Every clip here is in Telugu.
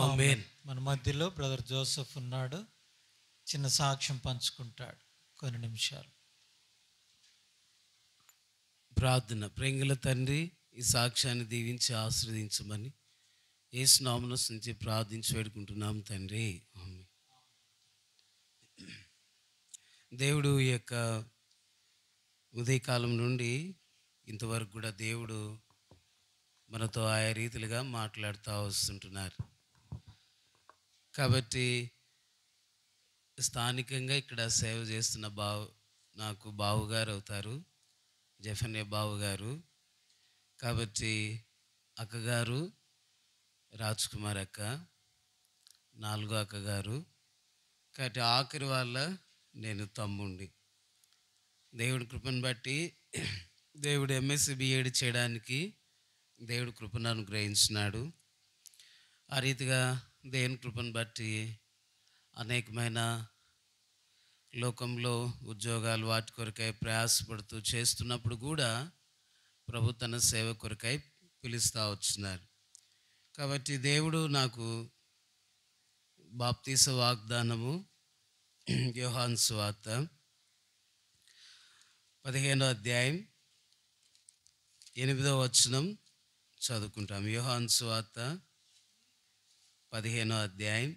ఆమేన్. మన మధ్యలో బ్రదర్ జోసెఫ్ ఉన్నాడు. చిన్న సాక్ష్యం పంచుకుంటాడు కొన్ని నిమిషాలు. ప్రార్థన. ప్రేంగుల తండ్రి, ఈ సాక్ష్యాన్ని దీవించి ఆశీర్వదించమని యేసు నామమున నుంచి ప్రార్థించి వేడుకుంటున్నాం తండ్రి. ఆమేన్. దేవుడు ఈ యొక్క ఉదయకాలం నుండి ఇంతవరకు కూడా దేవుడు మనతో ఆయా రీతిలుగా మాట్లాడుతూ వస్తుంటున్నారు. కాబట్టి స్థానికంగా ఇక్కడ సేవ చేస్తున్న నాకు బావుగారు అవుతారు, జఫన్య బావు గారు. కాబట్టి అక్కగారు రాజ్ కుమార్ అక్క, నాలుగో అక్కగారు. కాబట్టి ఆఖరి వాళ్ళ నేను తమ్ముండి. దేవుడి కృపను బట్టి దేవుడు ఎంఎస్సి బిఎడ్ చేయడానికి దేవుడు కృపను అనుగ్రహించినాడు. ఆ రీతిగా దేవుని కృపను బట్టి అనేకమైన లోకంలో ఉద్యోగాలు వాటి కొరకై ప్రయాసపడుతూ చేస్తున్నప్పుడు కూడా ప్రభు తన సేవ కొరకై పిలుస్తూ వచ్చినారు. కాబట్టి దేవుడు నాకు బాప్తీస వాగ్దానము యోహాను సువార్త 15వ అధ్యాయం 8వ వచనం చదువుకుంటాం. యోహాను సువార్త 15వ అధ్యాయం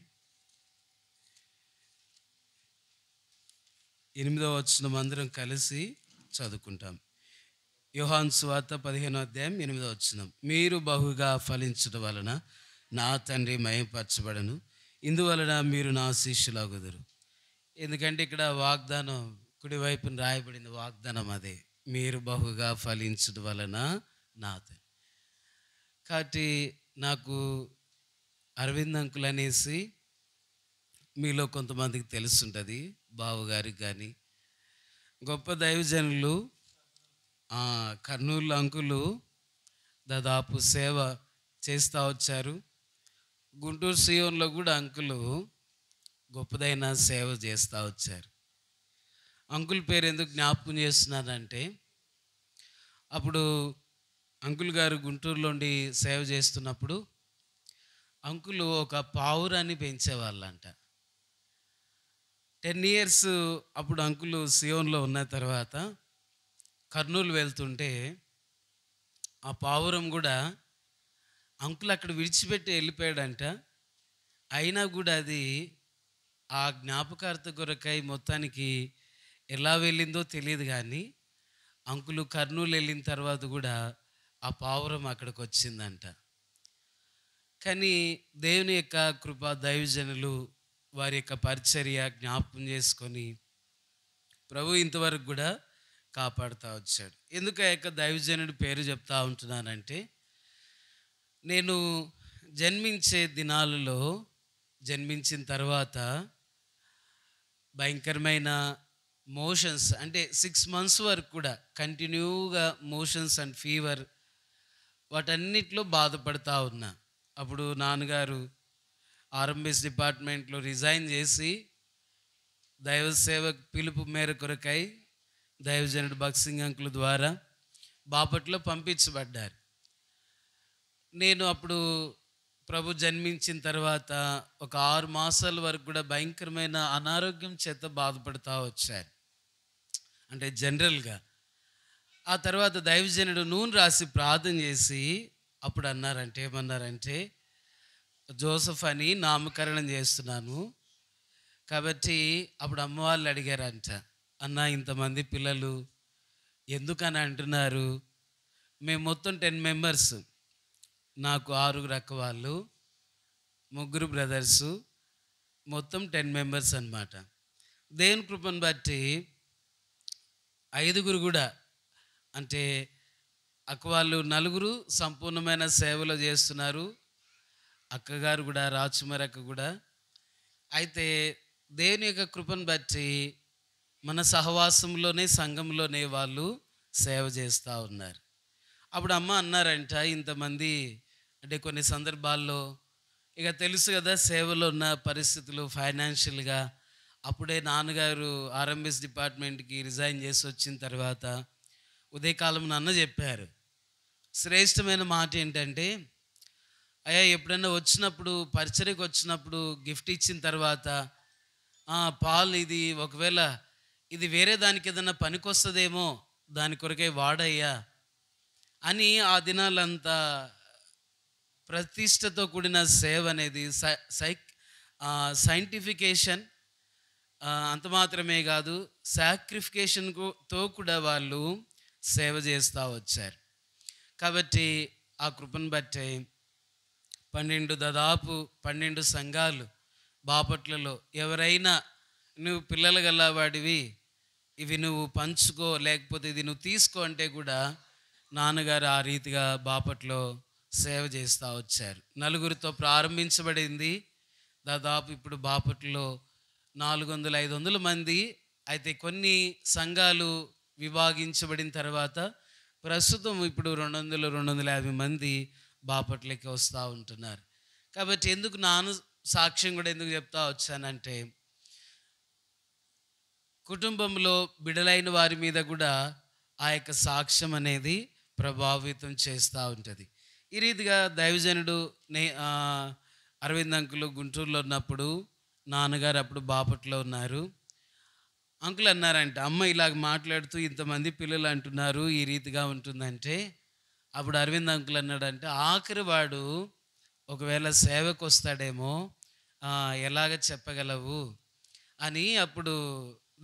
8వ వచనం అందరం కలిసి చదువుకుంటాం. యోహాను సువార్త 15వ అధ్యాయం 8వ వచనం. మీరు బహుగా ఫలించడం వలన నా తండ్రి మహిమపరచబడను, ఇందువలన మీరు నా శిష్యులగుదురు. ఎందుకంటే ఇక్కడ వాగ్దానం కుడివైపున రాయబడిన వాగ్దానం అదే, మీరు బహుగా ఫలించడం వలన నా తండ్రి. కాబట్టి నాకు అరవింద్ అంకుల్ అనేసి మీలో కొంతమందికి తెలుసుంటుంది, బావగారికి కానీ. గొప్ప దైవజనులు కర్నూలు అంకులు దాదాపు సేవ చేస్తూ వచ్చారు. గుంటూరు సియోన్లో కూడా అంకులు గొప్పదైన సేవ చేస్తూ వచ్చారు. అంకుల్ పేరు ఎందుకు జ్ఞాపకం చేస్తున్నానంటే, అప్పుడు అంకుల్ గారు గుంటూరులోండి సేవ చేస్తున్నప్పుడు అంకులు ఒక పావురాన్ని పెంచేవాళ్ళంట. 10 years అప్పుడు అంకులు సియోన్లో ఉన్న తర్వాత కర్నూలు వెళ్తుంటే ఆ పావురం కూడా అంకుల్ అక్కడ విడిచిపెట్టి వెళ్ళిపోయాడంట. అయినా కూడా అది ఆ జ్ఞాపకార్థ కొరకై మొత్తానికి ఎలా వెళ్ళిందో తెలియదు, కానీ అంకులు కర్నూలు వెళ్ళిన తర్వాత కూడా ఆ పావురం అక్కడికి వచ్చిందంట. కానీ దేవుని యొక్క కృప, దైవజనులు వారి యొక్క పరిచర్య జ్ఞాపకం చేసుకొని ప్రభు ఇంతవరకు కూడా కాపాడుతూ వచ్చాడు. ఎందుకు ఆ యొక్క దైవజనుడి పేరు చెప్తా ఉంటున్నానంటే, నేను జన్మించే దినాలలో జన్మించిన తర్వాత భయంకరమైన మోషన్స్, అంటే 6 months వరకు కూడా కంటిన్యూగా మోషన్స్ అండ్ ఫీవర్, వాటన్నిటిలో బాధపడతా ఉన్నా. అప్పుడు నాన్నగారు ఆర్ఎంఎస్ డిపార్ట్మెంట్లో రిజైన్ చేసి దైవ సేవ పిలుపు మేర కొరకై దైవజనుడు భక్సింగ్ అంకుల్ ద్వారా బాపట్లో పంపించబడ్డారు. నేను అప్పుడు ప్రభు జన్మించిన తర్వాత ఒక 6 మాసాల వరకు కూడా భయంకరమైన అనారోగ్యం చేత బాధపడుతూ వచ్చారు, అంటే జనరల్గా. ఆ తర్వాత దైవజనుడు నూనె రాసి ప్రార్థన చేసి అప్పుడు ఏమన్నారంటే జోసెఫ్ అని నామకరణం చేస్తున్నాను. కాబట్టి అప్పుడు అమ్మ వాళ్ళు అడిగారంట, అన్న ఇంతమంది పిల్లలు ఎందుకని అంటున్నారు? మేము మొత్తం 10 members, నాకు 6 అక్క వాళ్ళు, 3 బ్రదర్సు, మొత్తం 10 members అన్నమాట. దేవుని కృపను బట్టి 5 కూడా, అంటే అక్క వాళ్ళు 4 సంపూర్ణమైన సేవలో చేస్తున్నారు. అక్కగారు కూడా, రాజకుమారి అక్క కూడా. అయితే దేవుని యొక్క కృపను బట్టి మన సహవాసంలోనే, సంఘంలోనే వాళ్ళు సేవ చేస్తూ ఉన్నారు. అప్పుడు అమ్మ అన్నారంట, ఇంతమంది, అంటే కొన్ని సందర్భాల్లో ఇక తెలుసు కదా సేవలో ఉన్న పరిస్థితులు ఫైనాన్షియల్గా. అప్పుడే నాన్నగారు ఆర్ఎంఎస్ డిపార్ట్మెంట్కి రిజైన్ చేసి వచ్చిన తర్వాత ఉదయకాలం నాన్న చెప్పారు, శ్రేష్టమైన మాట ఏంటంటే, అయ్యా ఎప్పుడైనా వచ్చినప్పుడు పరిచర్యకు వచ్చినప్పుడు గిఫ్ట్ ఇచ్చిన తర్వాత పాలు ఇది ఒకవేళ ఇది వేరే దానికి ఏదైనా పనికొస్తుందేమో దాని కొరకే వాడయ్యా అని ఆ దినాలంతా ప్రతిష్టతో కూడిన సేవ అనేది సైంటిఫికేషన్ అంత మాత్రమే కాదు సాక్రిఫికేషన్తో కూడా వాళ్ళు సేవ చేస్తూ వచ్చారు. కాబట్టి ఆ కృపను బట్టే దాదాపు 12 సంఘాలు బాపట్లలో ఎవరైనా నువ్వు పిల్లలు గల్లవాడివి ఇవి నువ్వు పంచుకో లేకపోతే ఇది నువ్వు తీసుకో అంటే కూడా నాన్నగారు ఆ రీతిగా బాపట్లో సేవ చేస్తూ వచ్చారు. నలుగురితో ప్రారంభించబడింది. దాదాపు ఇప్పుడు బాపట్లో 400-500 మంది. అయితే కొన్ని సంఘాలు విభాగించబడిన తర్వాత ప్రస్తుతం ఇప్పుడు 200-250 మంది బాపట్లకి వస్తూ ఉంటున్నారు. కాబట్టి ఎందుకు సాక్ష్యం కూడా ఎందుకు చెప్తా వచ్చానంటే కుటుంబంలో బిడలైన వారి మీద కూడా ఆ యొక్క సాక్ష్యం అనేది ప్రభావితం చేస్తూ ఉంటుంది. ఈ రీతిగా దైవజనుడు అరవింద్ అంకులు గుంటూరులో ఉన్నప్పుడు నాన్నగారు అప్పుడు బాపట్లో ఉన్నారు. అంకుల్ అన్నారంట, అమ్మ ఇలాగ మాట్లాడుతూ ఇంతమంది పిల్లలు అంటున్నారు ఈ రీతిగా ఉంటుందంటే అప్పుడు అరవింద్ అంకుల్ అన్నాడంటే ఆఖరి వాడు ఒకవేళ సేవకు వస్తాడేమో ఎలాగ చెప్పగలవు అని అప్పుడు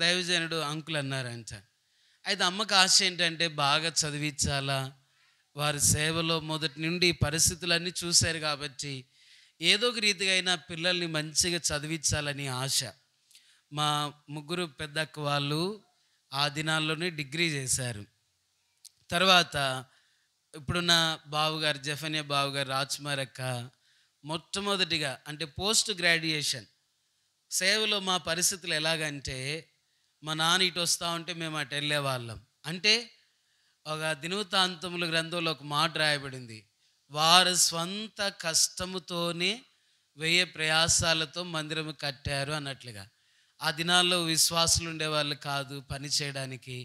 దైవజనుడు అంకుల్ అన్నారంట. అయితే అమ్మకు ఆశ ఏంటంటే బాగా చదివించాలా, వారి సేవలో మొదటి నుండి పరిస్థితులన్నీ చూశారు కాబట్టి ఏదో ఒక రీతిగా అయినా పిల్లల్ని మంచిగా చదివించాలని ఆశ. మా ముగ్గురు పెద్దక్క వాళ్ళు ఆ దినాల్లోనే డిగ్రీ చేశారు. తర్వాత ఇప్పుడున్న బావుగారు జఫన్య బావుగారు రాజ్కుమారక్క మొట్టమొదటిగా అంటే పోస్ట్ గ్రాడ్యుయేషన్ సేవలో మా పరిస్థితులు ఎలాగంటే మా నాన్న ఇటు వస్తూ ఉంటే మేము అటు వెళ్ళేవాళ్ళం. అంటే ఒక దినవృత్తాంతముల గ్రంథంలో ఒక మాట రాయబడింది, వారు స్వంత కష్టముతోనే వ్యయ ప్రయాసాలతో మందిరము కట్టారు అన్నట్లుగా. ఆ దినాల్లో విశ్వాసులు ఉండేవాళ్ళు కాదు పని చేయడానికి.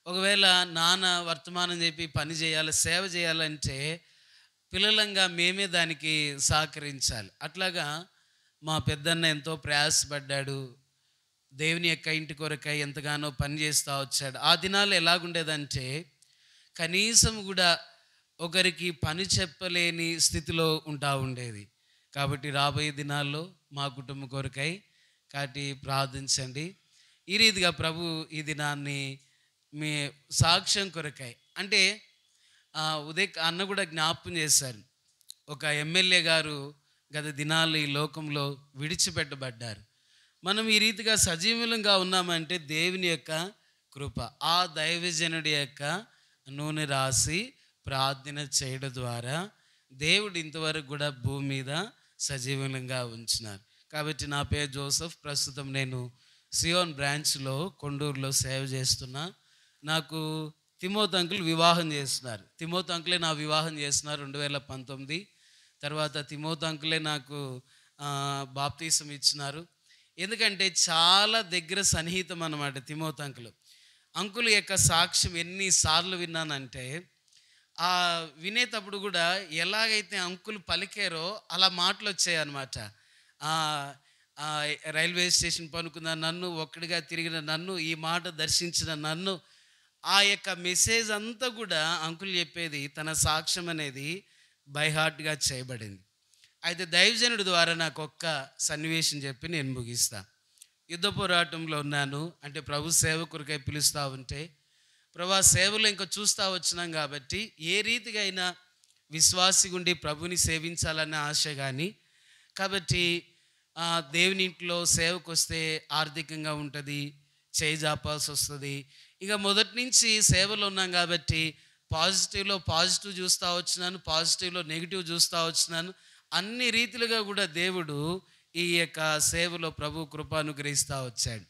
ఒకవేళ నాన్న వర్తమానం చెప్పి పని చేయాలి సేవ చేయాలంటే పిల్లలంగా మేమే దానికి సహకరించాలి. అట్లాగా మా పెద్దన్న ఎంతో ప్రయాసపడ్డాడు, దేవుని యొక్క ఇంటి కొరకై ఎంతగానో పని చేస్తూ వచ్చాడు. ఆ దినాలు ఎలాగుండేదంటే కనీసం కూడా ఒకరికి పని చెప్పలేని స్థితిలో ఉంటా ఉండేది. కాబట్టి రాబోయే దినాల్లో మా కుటుంబం కొరకై కాబట్టి ప్రార్థించండి. ఈ రీతిగా ప్రభు ఈ దినాన్ని మీ సాక్ష్యం కొరకై అంటే అన్న కూడా జ్ఞాపకం చేశారు. ఒక ఎమ్మెల్యే గారు గత దినాలు ఈ లోకంలో విడిచిపెట్టబడ్డారు. మనం ఈ రీతిగా సజీవులంగా ఉన్నామంటే దేవుని యొక్క కృప. ఆ దైవజనుడి యొక్క నూనె రాసి ప్రార్థన చేయడం ద్వారా దేవుడు ఇంతవరకు కూడా భూమి మీద సజీవంగా ఉంచినారు. కాబట్టి నా పేరు జోసెఫ్. ప్రస్తుతం నేను సియోన్ బ్రాంచ్లో కొండూరులో సేవ చేస్తున్నా. నాకు తిమోతి అంకుల్ వివాహం చేస్తున్నారు. తిమోతి అంకులే నా వివాహం చేస్తున్నారు 2019. తర్వాత తిమోతి అంకులే నాకు బాప్తీసం ఇచ్చినారు. ఎందుకంటే చాలా దగ్గర సన్నిహితం అన్నమాట తిమోతి అంకుల్ యొక్క సాక్ష్యం ఎన్నిసార్లు విన్నానంటే వినేటప్పుడు కూడా ఎలాగైతే అంకుల్ పలికారో అలా మాటలు వచ్చాయన్నమాట. రైల్వే స్టేషన్ పనుకున్న నన్ను, ఒక్కడిగా తిరిగిన నన్ను, ఈ మాట దర్శించిన నన్ను, ఆ యొక్క మెసేజ్ అంతా కూడా అంకుల్ చెప్పేది తన సాక్ష్యం అనేది బైహార్ట్గా చేయబడింది. అయితే దైవజనుడి ద్వారా నాకు ఒక్క సన్నివేశం చెప్పి నేను ముగిస్తా. యుద్ధ పోరాటంలో ఉన్నాను అంటే ప్రభు సేవ కొరకై పిలుస్తూ ఉంటే ప్రభా సేవలో ఇంకా చూస్తూ వచ్చినాం కాబట్టి ఏ రీతిగా అయినా విశ్వాసి ఉండి ప్రభుని సేవించాలన్న ఆశ. కానీ కాబట్టి దేవుని ఇంట్లో సేవకు వస్తే ఆర్థికంగా ఉంటుంది, చేయి జాపాల్సి వస్తుంది. ఇక మొదటి నుంచి సేవలో ఉన్నాం కాబట్టి పాజిటివ్లో పాజిటివ్ చూస్తూ వచ్చినాను, పాజిటివ్లో నెగిటివ్ చూస్తూ వచ్చినాను. అన్ని రీతిలుగా కూడా దేవుడు ఈ యొక్క సేవలో ప్రభు కృప అనుగ్రహిస్తూ వచ్చాడు.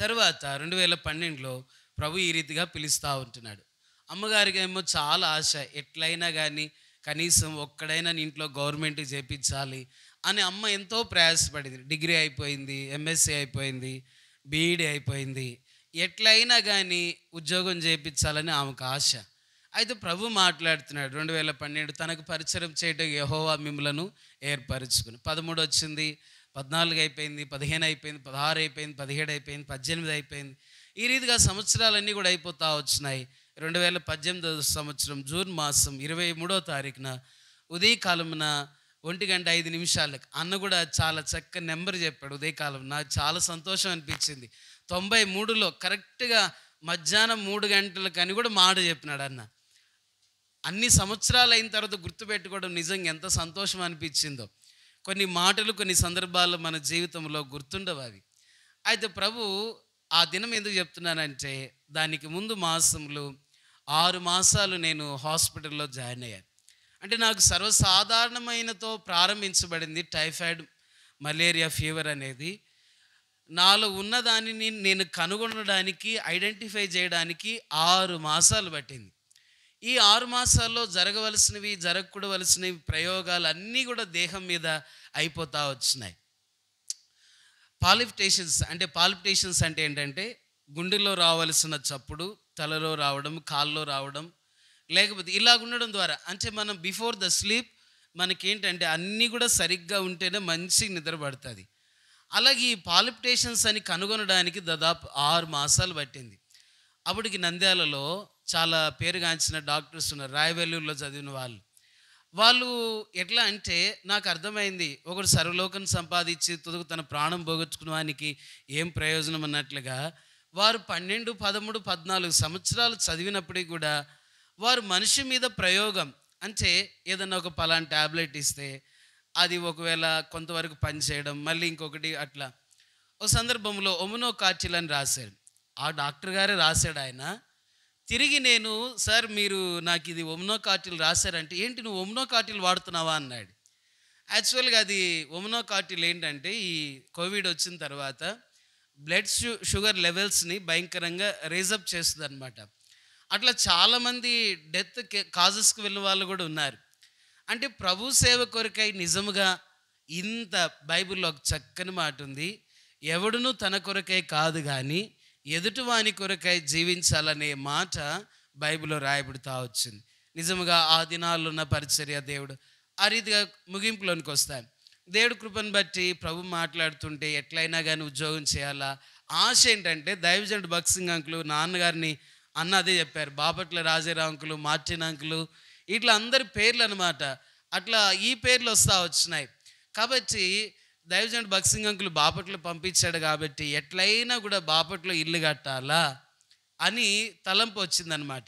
తర్వాత 2012లో ప్రభు ఈ రీతిగా పిలుస్తూ ఉంటున్నాడు. అమ్మగారికి ఏమో చాలా ఆశ, ఎట్లయినా కానీ కనీసం ఒక్కడైనా ఇంట్లో గవర్నమెంట్కి చేయించాలి అని అమ్మ ఎంతో ప్రయాసపడింది. డిగ్రీ అయిపోయింది, ఎంఎస్సీ అయిపోయింది, బీఈడీ అయిపోయింది, ఎట్లయినా కానీ ఉద్యోగం చేయించాలని ఆమెకు ఆశ. అయితే ప్రభు మాట్లాడుతున్నాడు 2012 తనకు పరిచయం చేయటం యెహోవా మిమ్ములను ఏర్పరచుకుని. 13 వచ్చింది, 14 అయిపోయింది, 15 అయిపోయింది, 16 అయిపోయింది, 17 అయిపోయింది, 18 అయిపోయింది. ఈ రీతిగా సంవత్సరాలన్నీ కూడా అయిపోతూ వచ్చినాయి. 2018 సంవత్సరం జూన్ మాసం 23వ తారీఖున ఉదయకాలమున 1:05 అన్న కూడా చాలా చక్కని నెంబర్ చెప్పాడు ఉదయకాలం. నాకు చాలా సంతోషం అనిపించింది. 93లో కరెక్ట్గా మధ్యాహ్నం 3 గంటలకు అని కూడా మాట చెప్పినాడు అన్న. అన్ని సంవత్సరాలు అయిన తర్వాత గుర్తుపెట్టుకోవడం నిజంగా ఎంత సంతోషం అనిపించిందో. కొన్ని మాటలు కొన్ని సందర్భాల్లో మన జీవితంలో గుర్తుండవు అవి. అయితే ప్రభు ఆ దినం ఎందుకు చెప్తున్నానంటే, దానికి ముందు మాసంలో 6 మాసాలు నేను హాస్పిటల్లో జాయిన్ అయ్యాను. అంటే నాకు సర్వసాధారణమైనతో ప్రారంభించబడింది టైఫాయిడ్, మలేరియా ఫీవర్ అనేది. నాలో ఉన్నదానిని నేను కనుగొనడానికి, ఐడెంటిఫై చేయడానికి 6 మాసాలు పట్టింది. ఈ 6 మాసాల్లో జరగవలసినవి, జరగకూడవలసినవి ప్రయోగాలు అన్నీ కూడా దేహం మీద అయిపోతూ వచ్చినాయి. పాలిపిటేషన్స్ అంటే ఏంటంటే, గుండెలో రావాల్సిన చప్పుడు తలలో రావడం, కాల్లో రావడం, లేకపోతే ఇలాగ ఉండడం ద్వారా, అంటే మనం బిఫోర్ ద స్లీప్ మనకేంటంటే అన్నీ కూడా సరిగ్గా ఉంటేనే మంచి నిద్ర పడుతుంది. అలాగే ఈ పాలిపిటేషన్స్ అని కనుగొనడానికి దాదాపు 6 మాసాలు పట్టింది. అప్పటికి నంద్యాలలో చాలా పేరుగాంచిన డాక్టర్స్ ఉన్నారు, రాయవెల్లూరులో చదివిన వాళ్ళు ఎట్లా అంటే, నాకు అర్థమైంది, ఒకడు సర్వలోకం సంపాదించి తుదకు తన ప్రాణం పోగొట్టుకునేవానికి ఏం ప్రయోజనం అన్నట్లుగా వారు 12, 13, 14 సంవత్సరాలు చదివినప్పటికీ కూడా వారు మనిషి మీద ప్రయోగం అంటే ఏదన్నా ఒక పలానా ట్యాబ్లెట్ ఇస్తే అది ఒకవేళ కొంతవరకు పనిచేయడం, మళ్ళీ ఇంకొకటి అట్లా. ఒక సందర్భంలో ఒమినోకార్టిల్ అని రాశాడు. ఆ డాక్టర్ గారే రాశాడు ఆయన. తిరిగి నేను, సార్ మీరు నాకు ఇది ఒమినోకార్టిల్ రాశారంటే, ఏంటి నువ్వు ఒమినోకార్టిల్ వాడుతున్నావా అన్నాడు. యాక్చువల్గా అది ఒమినోకార్టిల్ ఏంటంటే, ఈ కోవిడ్ వచ్చిన తర్వాత బ్లడ్ షుగర్ లెవెల్స్ని భయంకరంగా రేజప్ చేస్తుంది అనమాట. అట్లా చాలామంది డెత్ కాజెస్కి వెళ్ళిన వాళ్ళు కూడా ఉన్నారు. అంటే ప్రభు సేవ కొరకై నిజముగా ఇంత బైబిల్లో ఒక చక్కని మాట ఉంది, ఎవడును తన కొరకై కాదు కానీ ఎదుటివాని కొరకై జీవించాలనే మాట బైబిల్లో రాయబడుతూ వచ్చింది. నిజముగా ఆ దినాల్లో ఉన్న పరిచర్య దేవుడు ఆ రీతిగా ముగింపులోనికి వస్తాను. దేవుడు కృపను బట్టి ప్రభు మాట్లాడుతుంటే ఎట్లయినా కానీ ఉద్యోగం చేయాలా ఆశ. ఏంటంటే దైవజనుడు భక్సింగ్ అంకులు నాన్నగారిని అన్న అదే చెప్పారు, Bapatla Rajarao uncle, Martin uncle, ఇట్లా అందరి పేర్లు అనమాట. అట్లా ఈ పేర్లు వస్తూ వచ్చినాయి. కాబట్టి దైవజనుడు భక్సింగ్ అంకులు బాపట్ల పంపించాడు కాబట్టి ఎట్లయినా కూడా బాపట్లో ఇల్లు కట్టాలా అని తలంపు వచ్చిందనమాట.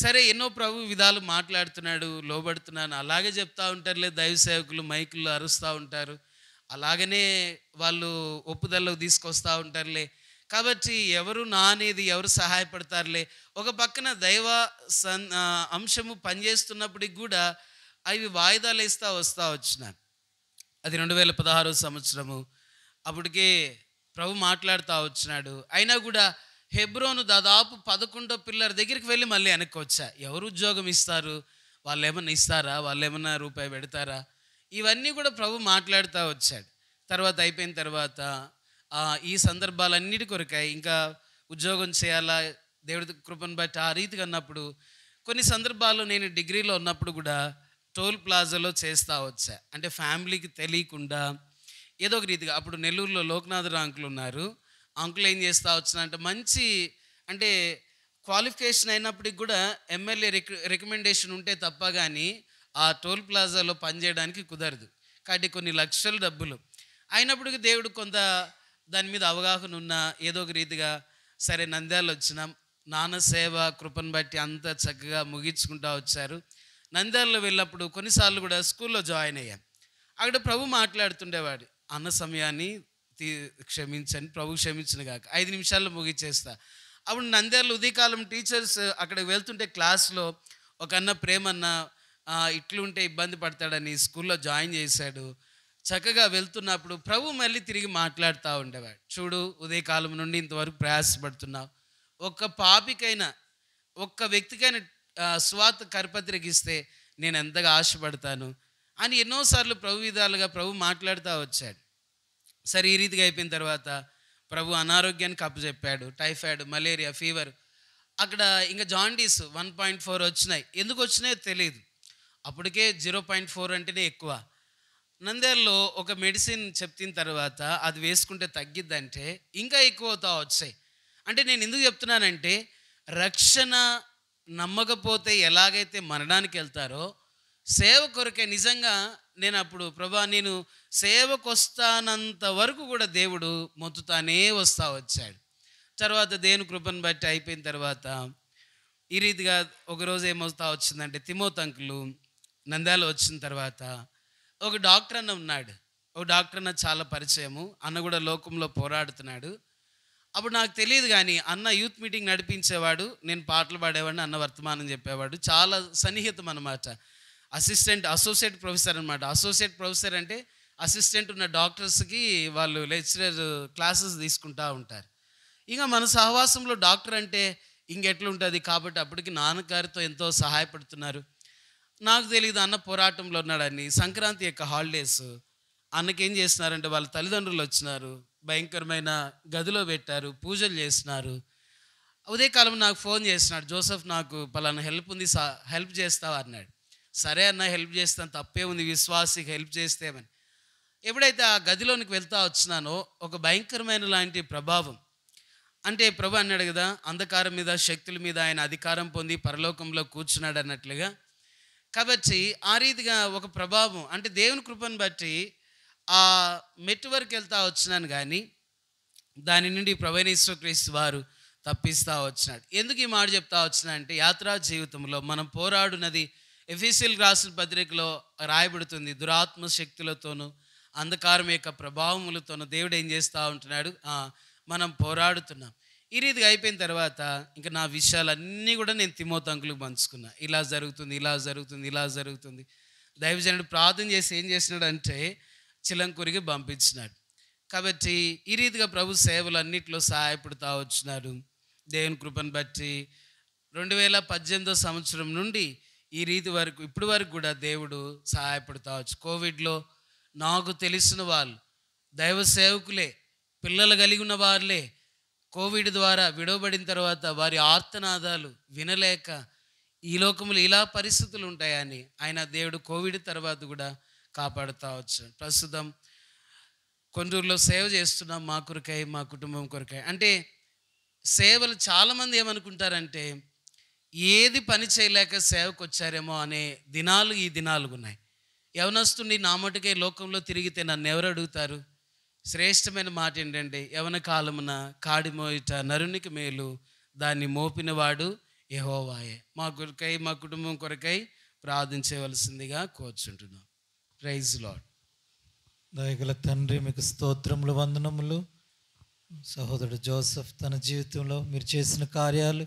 సరే, ఎన్నో ప్రభు విధాలు మాట్లాడుతున్నాడు, లోబడుతున్నాను అలాగే చెప్తా ఉంటారులే దైవ సేవకులు, మైకుల్లో అరుస్తూ ఉంటారు, అలాగనే వాళ్ళు ఒప్పుదలకు తీసుకొస్తూ ఉంటారులే. కాబట్టి ఎవరు నా అనేది ఎవరు సహాయపడతారులే. ఒక పక్కన దైవ అంశము పనిచేస్తున్నప్పటికి కూడా అవి వాయిదాలు వేస్తూ వస్తూ వచ్చినాను. అది 2016 సంవత్సరము. అప్పటికే ప్రభు మాట్లాడుతూ వచ్చినాడు. అయినా కూడా హెబ్రోను దాదాపు 11వ పిల్లర్ దగ్గరికి వెళ్ళి మళ్ళీ వెనక్కి వచ్చా. ఎవరు ఉద్యోగం ఇస్తారు, వాళ్ళు ఏమన్నా ఇస్తారా, వాళ్ళు ఏమన్నా రూపాయి పెడతారా, ఇవన్నీ కూడా ప్రభు మాట్లాడుతూ వచ్చాడు. తర్వాత అయిపోయిన తర్వాత ఈ సందర్భాలన్నిటి కొరకాయి ఇంకా ఉద్యోగం చేయాలా దేవుడి కృపను బట్టి ఆ రీతిగా అన్నప్పుడు, కొన్ని సందర్భాల్లో నేను డిగ్రీలో ఉన్నప్పుడు కూడా టోల్ ప్లాజాలో చేస్తూ వచ్చా. అంటే ఫ్యామిలీకి తెలియకుండా ఏదో ఒక రీతిగా. అప్పుడు నెల్లూరులో లోకనాథరావు అంకులు ఉన్నారు. అంకులు ఏం చేస్తూ వచ్చినంటే, మంచి అంటే క్వాలిఫికేషన్ అయినప్పటికి కూడా ఎమ్మెల్యే రికమెండేషన్ ఉంటే తప్ప కానీ ఆ టోల్ ప్లాజాలో పనిచేయడానికి కుదరదు. కాబట్టి కొన్ని లక్షల డబ్బులు అయినప్పటికీ దేవుడు కొంత దాని మీద అవగాహన ఉన్న ఏదో ఒక రీతిగా సరే నంద్యాలలో వచ్చినాం. నాన్న సేవ కృపను బట్టి అంత చక్కగా ముగించుకుంటూ వచ్చారు. నంద్యాలలో వెళ్ళినప్పుడు కొన్నిసార్లు కూడా స్కూల్లో జాయిన్ అయ్యాను. అక్కడ ప్రభు మాట్లాడుతుండేవాడు, అన్న సమయాన్ని క్షమించని, ప్రభు క్షమించిన కాక 5 నిమిషాల్లో ముగించేస్తా. అప్పుడు నంద్యాలలో ఉదయకాలం టీచర్స్ అక్కడికి వెళ్తుంటే క్లాస్లో ఒక అన్న ప్రేమన్న ఇట్లుంటే ఇబ్బంది పడతాడని స్కూల్లో జాయిన్ చేశాడు. చక్కగా వెళ్తున్నప్పుడు ప్రభు మళ్ళీ తిరిగి మాట్లాడుతూ ఉండేవాడు, చూడు ఉదయకాలం నుండి ఇంతవరకు ప్రయాసపడుతున్నావు, ఒక్క పాపికైనా ఒక్క వ్యక్తికైనా స్వార్థ కరపత్రిక ఇస్తే నేను ఎంతగా ఆశపడతాను అని ఎన్నోసార్లు ప్రభు విధాలుగా ప్రభు మాట్లాడుతూ వచ్చాడు. సరే, ఈ రీతిగా అయిపోయిన తర్వాత ప్రభు అనారోగ్యానికి అప్పచెప్పాడు. Typhoid, malaria fever. అక్కడ ఇంకా జాండీస్ 1.4 వచ్చినాయి. ఎందుకు వచ్చినాయో తెలియదు. అప్పటికే 0.4 అంటేనే ఎక్కువ. నంద్యాలలో ఒక మెడిసిన్ చెప్పిన తర్వాత అది వేసుకుంటే తగ్గిద్దంటే ఇంకా ఎక్కువ అవుతా వచ్చాయి. అంటే నేను ఎందుకు చెప్తున్నానంటే, రక్షణ నమ్మకపోతే ఎలాగైతే మరణానికి వెళ్తారో, సేవ కొరకే నిజంగా నేను అప్పుడు ప్రభా నేను సేవకు వస్తానంత వరకు కూడా దేవుడు మొత్తుతానే వస్తా వచ్చాడు. తర్వాత దేవుని కృపను బట్టి అయిపోయిన తర్వాత ఈ రీతిగా ఒకరోజు ఏమవుతా వచ్చిందంటే, తిమోతి అంకులు నంద్యాల వచ్చిన తర్వాత ఒక డాక్టర్ అన్న ఉన్నాడు. ఒక డాక్టర్ అన్న చాలా పరిచయము. అన్న కూడా లోకంలో పోరాడుతున్నాడు. అప్పుడు నాకు తెలియదు కానీ అన్న యూత్ మీటింగ్ నడిపించేవాడు, నేను పాటలు పాడేవాడిని, అన్న వర్తమానం చెప్పేవాడు. చాలా సన్నిహితం అన్నమాట. అసోసియేట్ ప్రొఫెసర్ అనమాట. అసోసియేట్ ప్రొఫెసర్ అంటే అసిస్టెంట్ ఉన్న డాక్టర్స్కి వాళ్ళు లెక్చరర్ క్లాసెస్ తీసుకుంటూ ఉంటారు. ఇంకా మన సహవాసంలో డాక్టర్ అంటే ఇంకెట్లుంటుంది. కాబట్టి అప్పటికి నాన్నగారితో ఎంతో సహాయపడుతున్నారు. నాకు తెలియదు అన్న పోరాటంలో ఉన్నాడని. సంక్రాంతి యొక్క హాలిడేస్ అన్నకేం చేస్తున్నారంటే, వాళ్ళ తల్లిదండ్రులు వచ్చినారు, భయంకరమైన గదిలో పెట్టారు, పూజలు చేస్తున్నారు. ఉదయకాలం నాకు ఫోన్ చేస్తున్నాడు, జోసెఫ్ నాకు పలానా హెల్ప్ ఉంది, హెల్ప్ చేస్తావా అన్నాడు. సరే అన్న హెల్ప్ చేస్తాను, తప్పే ఉంది, విశ్వాసికి హెల్ప్ చేస్తేమని. ఎప్పుడైతే ఆ గదిలోనికి వెళ్తా వచ్చినానో ఒక భయంకరమైన లాంటి ప్రభావం, అంటే ప్రభు అన్నాడు కదా, అంధకారం మీద శక్తుల మీద ఆయన అధికారం పొంది పరలోకంలో కూర్చున్నాడు అన్నట్లుగా. కాబట్టి ఆ రీతిగా ఒక ప్రభావం, అంటే దేవుని కృపను బట్టి ఆ మెట్టు వరకు వెళ్తా వచ్చినాను కానీ దాని నుండి ప్రభువైన యేసుక్రీస్తు వారు తప్పిస్తూ వచ్చినాడు. ఎందుకు ఈ మాట చెప్తా వచ్చినా అంటే, యాత్రా జీవితంలో మనం పోరాడునది ఎఫెసీయులకు రాసిన పత్రికలో రాయబడుతుంది. దురాత్మ శక్తులతోనూ అంధకారం యొక్క ప్రభావములతోనూ దేవుడు ఏం చేస్తూ ఉంటున్నాడు, మనం పోరాడుతున్నాం. ఈ రీతిగా అయిపోయిన తర్వాత ఇంకా నా విషయాలన్నీ కూడా నేను తిమోతి అంకులకు పంచుకున్నా. ఇలా జరుగుతుంది, ఇలా జరుగుతుంది, ఇలా జరుగుతుంది. దైవజనుడు ప్రార్థన చేసి ఏం చేసినాడు అంటే చిలంకూరికి పంపించినాడు. కాబట్టి ఈ రీతిగా ప్రభు సేవలు అన్నింటిలో సహాయపడుతూ వచ్చినారు. దేవుని కృపను బట్టి 2018 సంవత్సరం నుండి ఈ రీతి వరకు ఇప్పటి వరకు కూడా దేవుడు సహాయపడుతూ వచ్చు. కోవిడ్లో నాకు తెలిసిన వాళ్ళు దైవ సేవకులే, పిల్లలు కలిగి ఉన్న వారులే కోవిడ్ ద్వారా విడవబడిన తర్వాత వారి ఆర్తనాదాలు వినలేక ఈ లోకంలో ఇలా పరిస్థితులు ఉంటాయని ఆయన దేవుడు కోవిడ్ తర్వాత కూడా కాపాడుతూ వచ్చాడు. ప్రస్తుతం కొండూరులో సేవ చేస్తున్నాం, మా కొరకై, మా కుటుంబం కొరకై. అంటే సేవలు చాలామంది ఏమనుకుంటారంటే, ఏది పని చేయలేక సేవకు వచ్చారేమో అనే దినాలు ఈ దినాలు ఉన్నాయి. యవనస్తుని నా మటుకే లోకంలో తిరిగితే నన్ను ఎవరు అడుగుతారు? శ్రేష్టమైన మాట ఏంటంటే, యవన కాలమున కాడి మోయిట నరునికి మేలు, దాన్ని మోపినవాడు యెహోవాయే. మా కొరకై, మా కుటుంబం కొరకై ప్రార్థించవలసిందిగా కోరుచుంటున్నాం. Praise lord. దయగల తండ్రి, మీకు స్తోత్రములు, వందనములు. సహోదరుడు జోసెఫ్ తన జీవితంలో మీరు చేసిన కార్యాలు